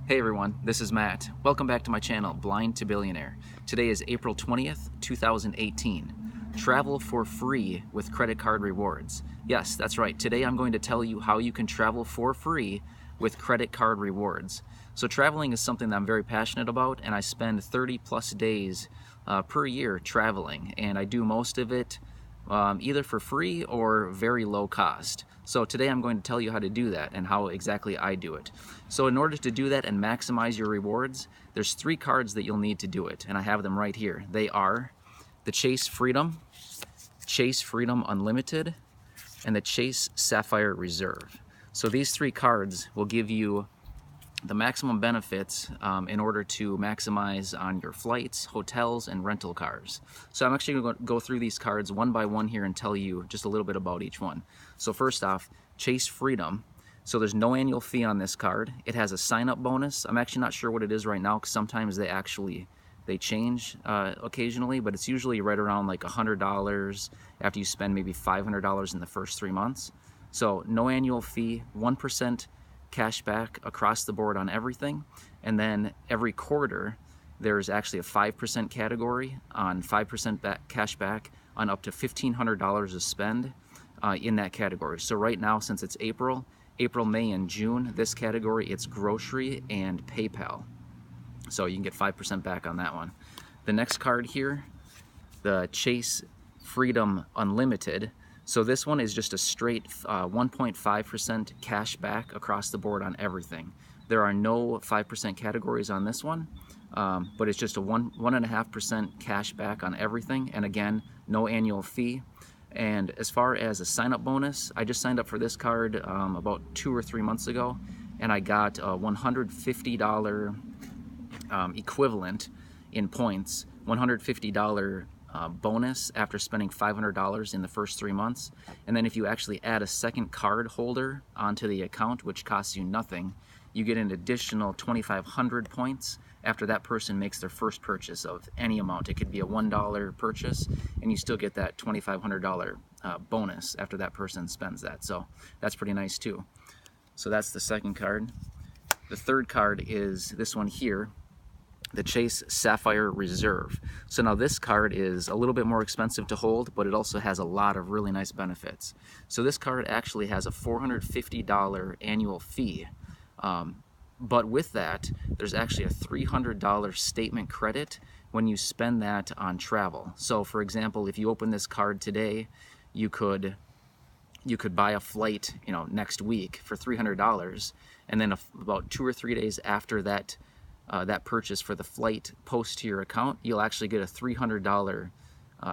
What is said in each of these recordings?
Hey everyone, this is Matt. Welcome back to my channel, Blind to Billionaire. Today is April 20th, 2018. Travel for free with credit card rewards. Yes, that's right. Today I'm going to tell you how you can travel for free with credit card rewards. So traveling is something that I'm very passionate about, and I spend 30 plus days per year traveling, and I do most of it either for free or very low cost. So today I'm going to tell you how to do that and how exactly I do it. So in order to do that and maximize your rewards, there's 3 cards that you'll need to do it, and I have them right here. They are the Chase Freedom Unlimited, and the Chase Sapphire Reserve. So these 3 cards will give you the maximum benefits in order to maximize on your flights, hotels, and rental cars. So I'm actually going to go through these cards one by one here and tell you just a little bit about each one. So first off, Chase Freedom. So there's no annual fee on this card. It has a sign-up bonus. I'm actually not sure what it is right now because sometimes they change occasionally, but it's usually right around like $100 after you spend maybe $500 in the first 3 months. So no annual fee, 1% cash back across the board on everything, and then every quarter there's actually a 5% category on 5% cash back on up to $1,500 to spend in that category. So right now, since it's April, May, and June, this category, it's grocery and PayPal. So you can get 5% back on that one. The next card here, the Chase Freedom Unlimited. So this one is just a straight 1.5% cash back across the board on everything. There are no 5% categories on this one, but it's just a 1.5% cash back on everything. And again, no annual fee. And as far as a sign-up bonus, I just signed up for this card about 2 or 3 months ago, and I got a $150 equivalent in points, $150 bonus after spending $500 in the first 3 months. And then if you actually add a second card holder onto the account, which costs you nothing, you get an additional 2,500 points after that person makes their first purchase of any amount. It could be a $1 purchase, and you still get that $2,500 bonus after that person spends that. So that's pretty nice too. So that's the second card. The third card is this one here, the Chase Sapphire Reserve. So now this card is a little bit more expensive to hold, but it also has a lot of really nice benefits. So this card actually has a $450 annual fee, but with that, there's actually a $300 statement credit when you spend that on travel. So for example, if you open this card today, you could buy a flight, next week for $300, and then about 2 or 3 days after that purchase for the flight post to your account, you'll actually get a $300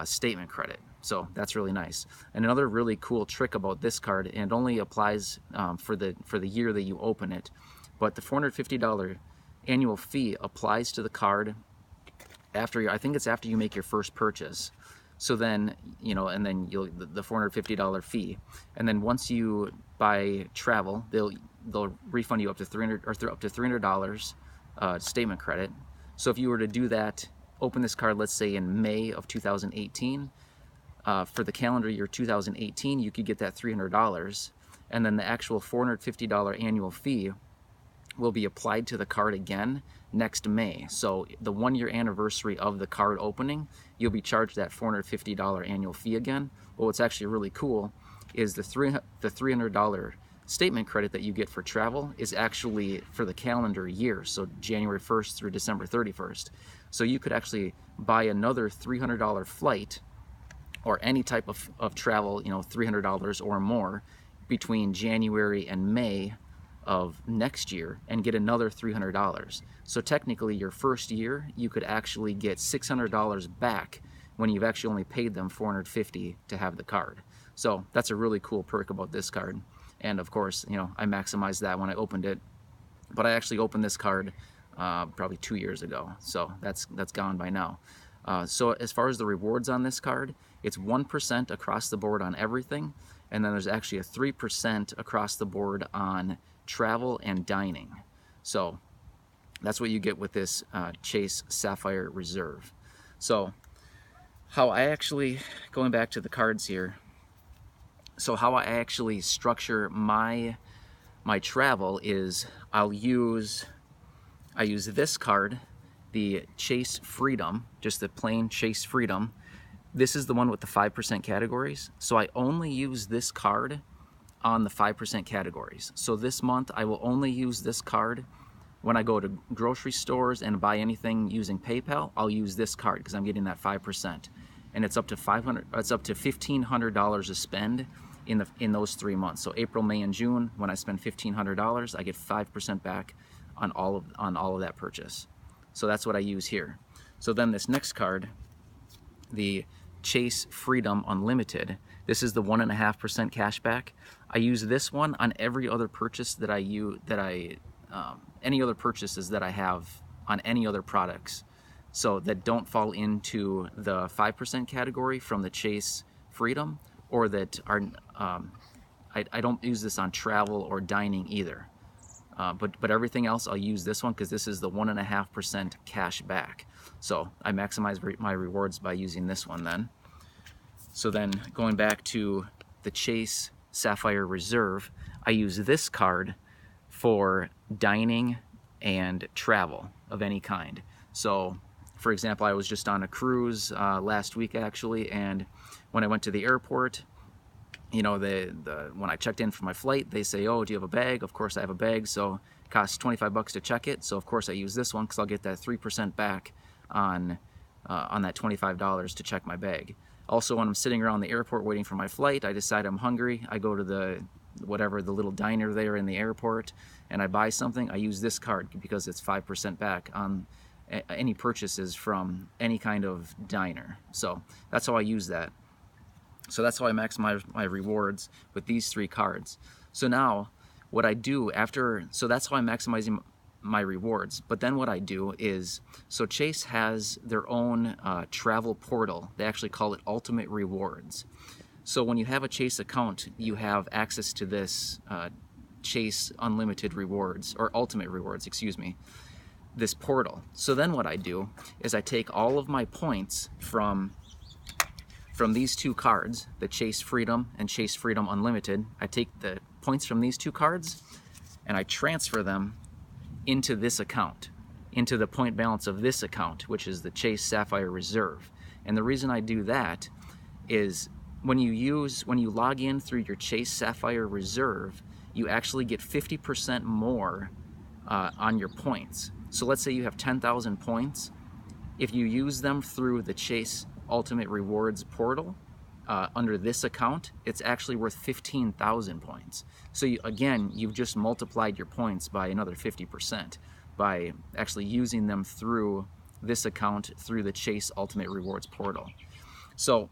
statement credit. So that's really nice. And another really cool trick about this card, and it only applies for the year that you open it, but the $450 annual fee applies to the card after I think it's after you make your first purchase. So then, and then the $450 fee, and then once you buy travel, they'll refund you up to $300 statement credit. So if you were to do that, open this card, let's say in May of 2018, for the calendar year 2018, you could get that $300, and then the actual $450 annual fee will be applied to the card again next May. So the 1-year anniversary of the card opening, you'll be charged that $450 annual fee again. But what's actually really cool is the $300 statement credit that you get for travel is actually for the calendar year, so January 1st through December 31st. So you could actually buy another $300 flight or any type of travel, $300 or more between January and May of next year and get another $300. So technically your first year you could actually get $600 back when you've actually only paid them $450 to have the card. So that's a really cool perk about this card. And of course, I maximized that when I opened it, but I actually opened this card probably 2 years ago, so that's gone by now. So as far as the rewards on this card, it's 1% across the board on everything, and then there's actually a 3% across the board on travel and dining. So that's what you get with this Chase Sapphire Reserve. So how I actually, going back to the cards here, so how I actually structure my travel is I'll use I use this card, the Chase Freedom, just the plain Chase Freedom. This is the one with the 5% categories. So I only use this card on the 5% categories. So this month I will only use this card when I go to grocery stores and buy anything using PayPal. I'll use this card because I'm getting that 5%, and it's up to $1,500 to spend in those 3 months. So April, May, and June, when I spend $1,500, I get 5% back on all of that purchase. So that's what I use here. So then this next card, the Chase Freedom Unlimited. This is the 1.5% cash back. I use this one on every other purchase that any other purchases that I have on any other products, so that don't fall into the 5% category from the Chase Freedom, or that are I don't use this on travel or dining either. But everything else I'll use this one because this is the 1.5% cash back. So I maximize my rewards by using this one then. So then going back to the Chase Sapphire Reserve, I use this card for dining and travel of any kind. So for example, I was just on a cruise last week actually, and when I went to the airport, you know, when I checked in for my flight, they say, oh, do you have a bag? Of course I have a bag, so it costs 25 bucks to check it. So of course I use this one because I'll get that 3% back on that $25 to check my bag. Also, when I'm sitting around the airport waiting for my flight, I decide I'm hungry, I go to the little diner there in the airport, and I buy something. I use this card because it's 5% back on any purchases from any kind of diner. So that's how I use that. So that's how I maximize my rewards with these 3 cards. So now what I do so that's how I'm maximizing my rewards. But then what I do is, so Chase has their own travel portal. They actually call it Ultimate Rewards. So when you have a Chase account, you have access to this Chase Unlimited Rewards, or Ultimate Rewards, excuse me, this portal. So then what I do is I take all of my points from these 2 cards, the Chase Freedom and Chase Freedom Unlimited. I take the points from these 2 cards and I transfer them into this account, into the point balance of this account, which is the Chase Sapphire Reserve. And the reason I do that is when you log in through your Chase Sapphire Reserve, you actually get 50% more on your points. So let's say you have 10,000 points. If you use them through the Chase Ultimate Rewards portal under this account, it's actually worth 15,000 points. So you've just multiplied your points by another 50% by actually using them through this account through the Chase Ultimate Rewards portal. So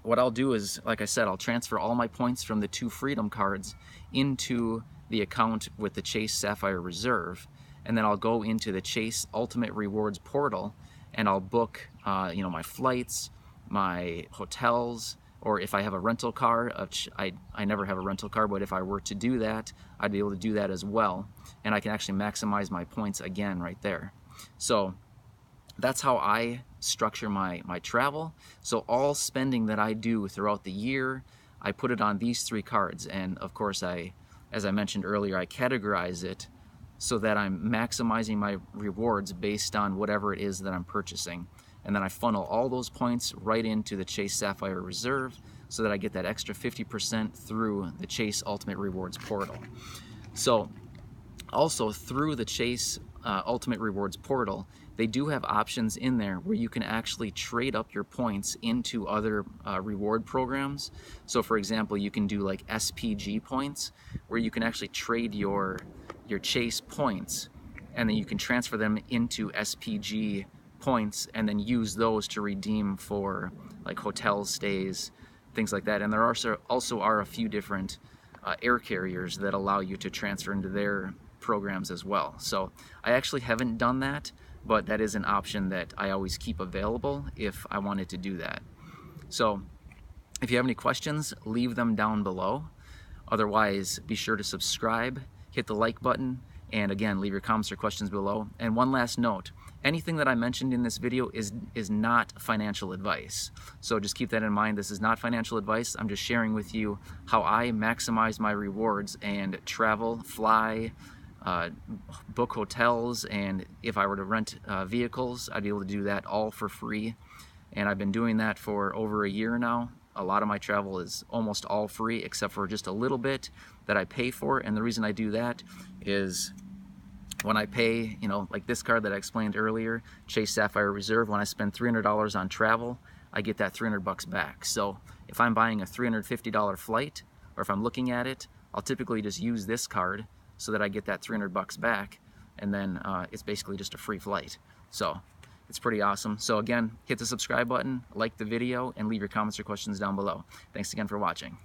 what I'll do is, like I said, I'll transfer all my points from the 2 Freedom cards into the account with the Chase Sapphire Reserve, and then I'll go into the Chase Ultimate Rewards portal and I'll book my flights, my hotels, or if I have a rental car, I never have a rental car, but if I were to do that, I'd be able to do that as well, and I can actually maximize my points again right there. So that's how I structure my travel. So all spending that I do throughout the year, I put it on these 3 cards, and of course as I mentioned earlier, I categorize it so that I'm maximizing my rewards based on whatever it is that I'm purchasing. And then I funnel all those points right into the Chase Sapphire Reserve so that I get that extra 50% through the Chase Ultimate Rewards portal. So also through the Chase Ultimate Rewards portal, they do have options in there where you can actually trade up your points into other reward programs. So for example, you can do like SPG points, where you can actually trade your Chase points, and then you can transfer them into SPG points and then use those to redeem for like hotel stays, things like that. And there also are a few different air carriers that allow you to transfer into their programs as well. So I actually haven't done that, but that is an option that I always keep available if I wanted to do that. So if you have any questions, leave them down below. Otherwise, be sure to subscribe, hit the like button, and again, leave your comments or questions below. And one last note, anything that I mentioned in this video is not financial advice. So just keep that in mind. This is not financial advice. I'm just sharing with you how I maximize my rewards and travel, fly, book hotels, and if I were to rent vehicles, I'd be able to do that all for free. And I've been doing that for over a year now. A lot of my travel is almost all free, except for just a little bit that I pay for. And the reason I do that is when I pay, like this card that I explained earlier, Chase Sapphire Reserve, when I spend $300 on travel, I get that $300 back. So if I'm buying a $350 flight, or if I'm looking at it, I'll typically just use this card so that I get that $300 back, and then it's basically just a free flight. So it's pretty awesome. So again, hit the subscribe button, like the video, and leave your comments or questions down below. Thanks again for watching.